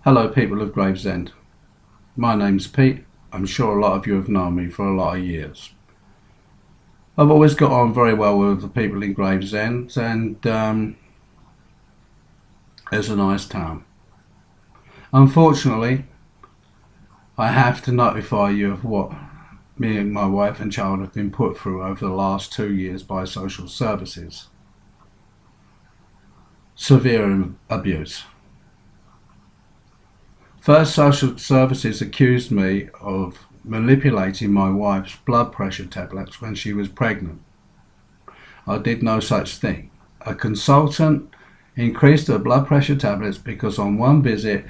Hello people of Gravesend. My name's Pete. I'm sure a lot of you have known me for a lot of years. I've always got on very well with the people in Gravesend, and it's a nice town. Unfortunately, I have to notify you of what me and my wife and child have been put through over the last 2 years by social services. Severe abuse. First, social services accused me of manipulating my wife's blood pressure tablets when she was pregnant. I did no such thing. A consultant increased her blood pressure tablets because on one visit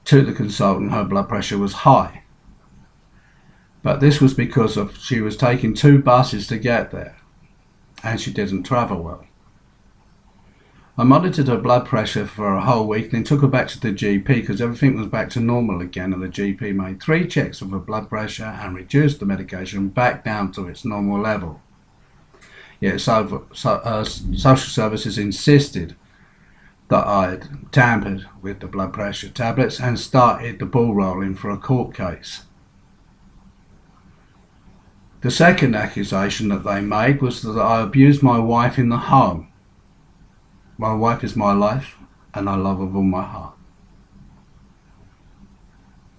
to the consultant her blood pressure was high. But this was because she was taking 2 buses to get there and she didn't travel well. I monitored her blood pressure for a whole week, then took her back to the GP because everything was back to normal again, and the GP made 3 checks of her blood pressure and reduced the medication back down to its normal level. Yet social services insisted that I had tampered with the blood pressure tablets and started the ball rolling for a court case. The second accusation that they made was that I abused my wife in the home. My wife is my life, and I love her with all my heart.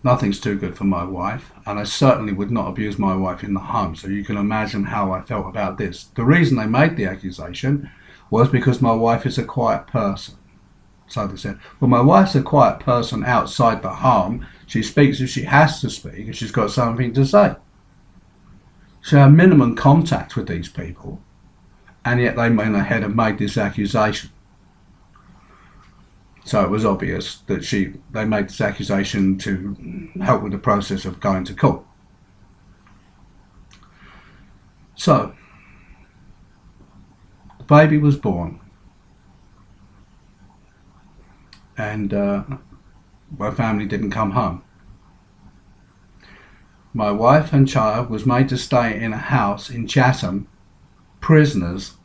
Nothing's too good for my wife, and I certainly would not abuse my wife in the home, so you can imagine how I felt about this. The reason they made the accusation was because my wife is a quiet person. So they said, well, my wife's a quiet person outside the home. She speaks if she has to speak, if she's got something to say. She had minimum contact with these people, and yet they went ahead and made this accusation. So it was obvious that they made this accusation to help with the process of going to court. So, the baby was born, and my family didn't come home. My wife and child was made to stay in a house in Chatham, prisoners,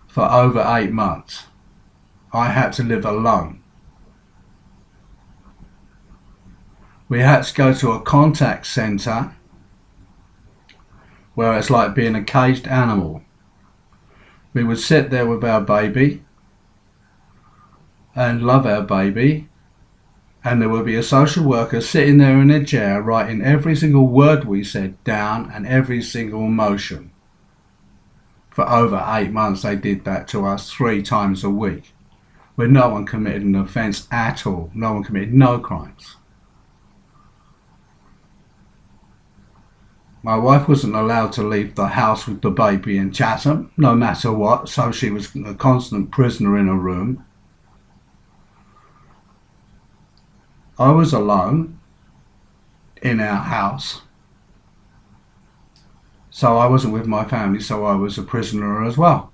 for over 8 months. I had to live alone. We had to go to a contact centre where it's like being a caged animal. We would sit there with our baby and love our baby, and there would be a social worker sitting there in a chair writing every single word we said down and every single motion. For over 8 months they did that to us 3 times a week, where no one committed an offence at all. No one committed no crimes. My wife wasn't allowed to leave the house with the baby in Chatham, no matter what, so she was a constant prisoner in a room. I was alone in our house, so I wasn't with my family, so I was a prisoner as well.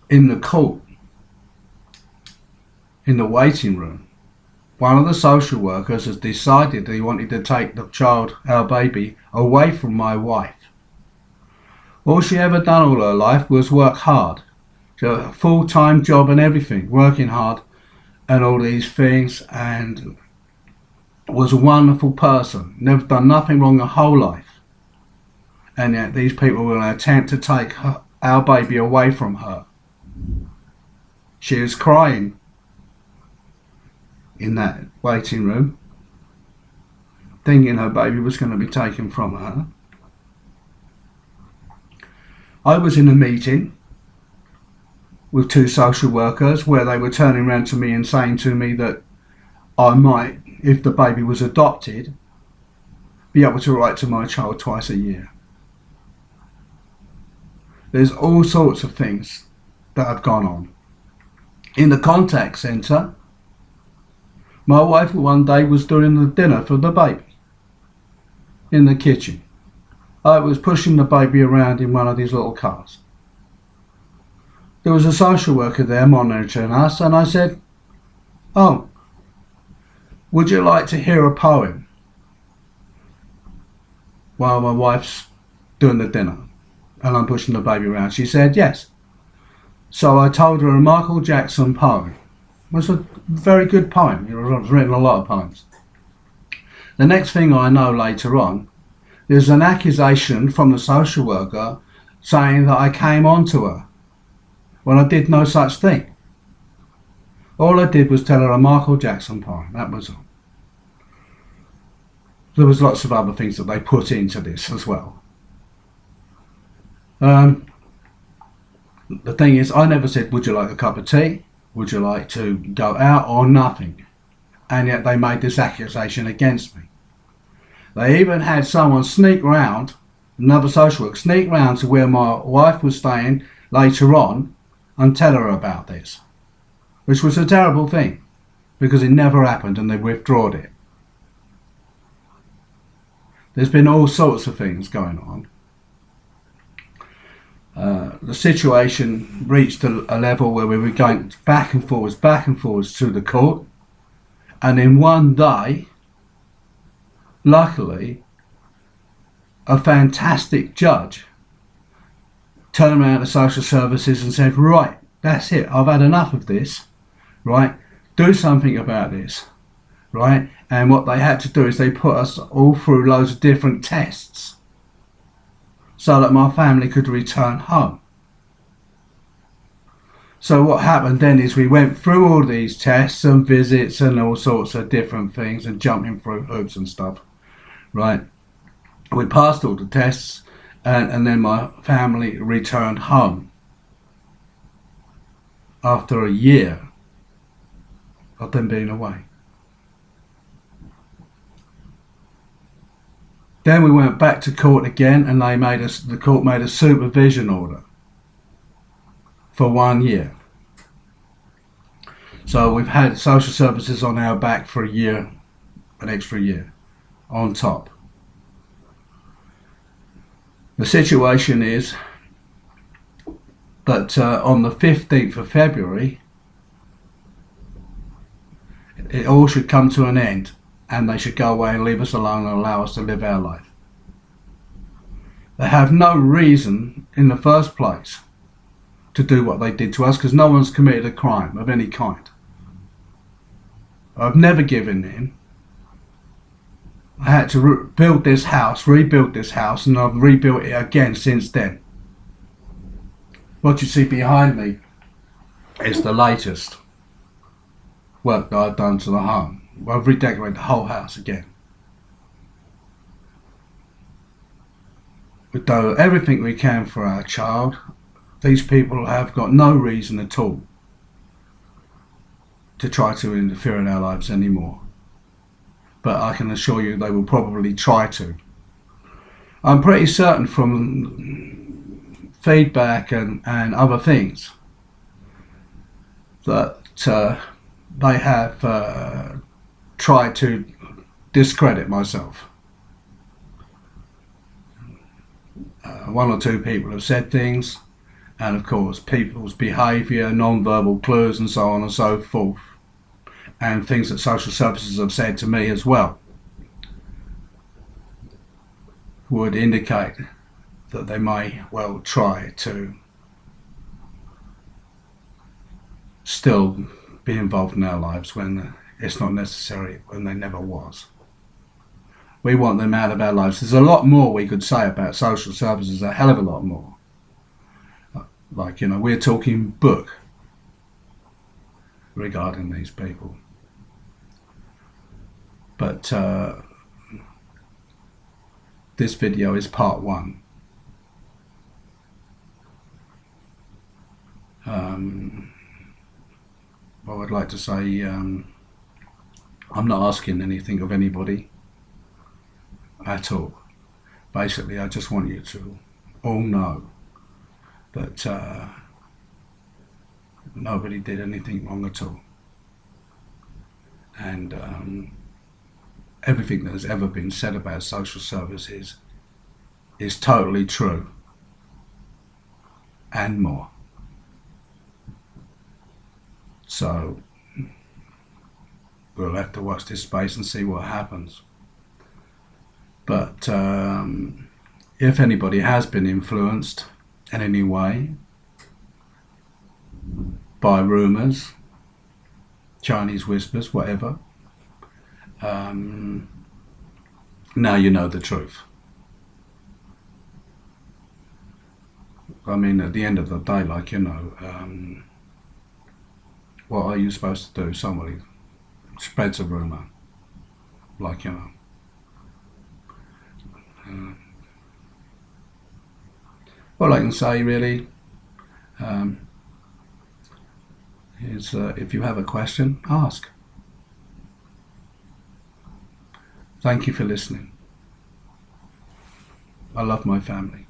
In the court, in the waiting room, one of the social workers has decided that he wanted to take the child, our baby, away from my wife. All she ever done all her life was work hard. She had a full-time job and everything, working hard and all these things, and was a wonderful person, never done nothing wrong her whole life. And yet these people will attempt to take our baby away from her. She was crying in that waiting room, thinking her baby was going to be taken from her. I was in a meeting with 2 social workers where they were turning around to me and saying to me that I might, if the baby was adopted, be able to write to my child twice a year. There's all sorts of things that have gone on. In the contact centre, my wife one day was doing the dinner for the baby in the kitchen. I was pushing the baby around in one of these little cars. There was a social worker there monitoring us, and I said, "Oh, would you like to hear a poem?" While my wife's doing the dinner. and I'm pushing the baby around? She said yes. So I told her a Michael Jackson poem. It was a very good poem. I've written a lot of poems. The next thing I know later on, there's an accusation from the social worker saying that I came on to her when I did no such thing. All I did was tell her a Michael Jackson poem, that was all. There was lots of other things that they put into this as well. The thing is, I never said, would you like a cup of tea? Would you like to go out, or nothing? And yet they made this accusation against me. They even had someone sneak round, another social worker, sneak round to where my wife was staying later on and tell her about this. Which was a terrible thing, because it never happened and they withdrawed it. There's been all sorts of things going on. The situation reached a level where we were going back and forwards to the court. And in one day, luckily, a fantastic judge turned around to social services and said, right, that's it, I've had enough of this, right, do something about this, right? And what they had to do is they put us all through loads of different tests so that my family could return home. So what happened then is we went through all these tests and visits and all sorts of different things and jumping through hoops and stuff, right? We passed all the tests and then my family returned home after a year of them being away. Then we went back to court again and the court made a supervision order for 1 year. So we've had social services on our back for a year, an extra year, on top. The situation is that on the 15th of February, it all should come to an end and they should go away and leave us alone and allow us to live our life. They have no reason in the first place to do what they did to us, because no one's committed a crime of any kind. I've never given in. I had to rebuild this house, and I've rebuilt it again since then. What you see behind me is the latest work that I've done to the home. I've redecorated the whole house again. We've done everything we can for our child. These people have got no reason at all to try to interfere in our lives anymore. But I can assure you they will probably try to. I'm pretty certain from feedback and other things that they have tried to discredit myself. One or two people have said things, and of course people's behaviour, non-verbal clues and so on and so forth, and things that social services have said to me as well, would indicate that they may well try to still be involved in our lives when it's not necessary, when they never was. We want them out of our lives. There's a lot more we could say about social services, a hell of a lot more. Like, you know, we're talking book regarding these people. But this video is part one. Well, I'd like to say I'm not asking anything of anybody at all. Basically, I just want you to all know that nobody did anything wrong at all, and everything that has ever been said about social services is totally true and more. So we'll have to watch this space and see what happens. But if anybody has been influenced, in any way by rumours, Chinese whispers, whatever, now you know the truth. I mean, at the end of the day, like, what are you supposed to do? Somebody spreads a rumour, like, all I can say really is if you have a question, ask. Thank you for listening. I love my family.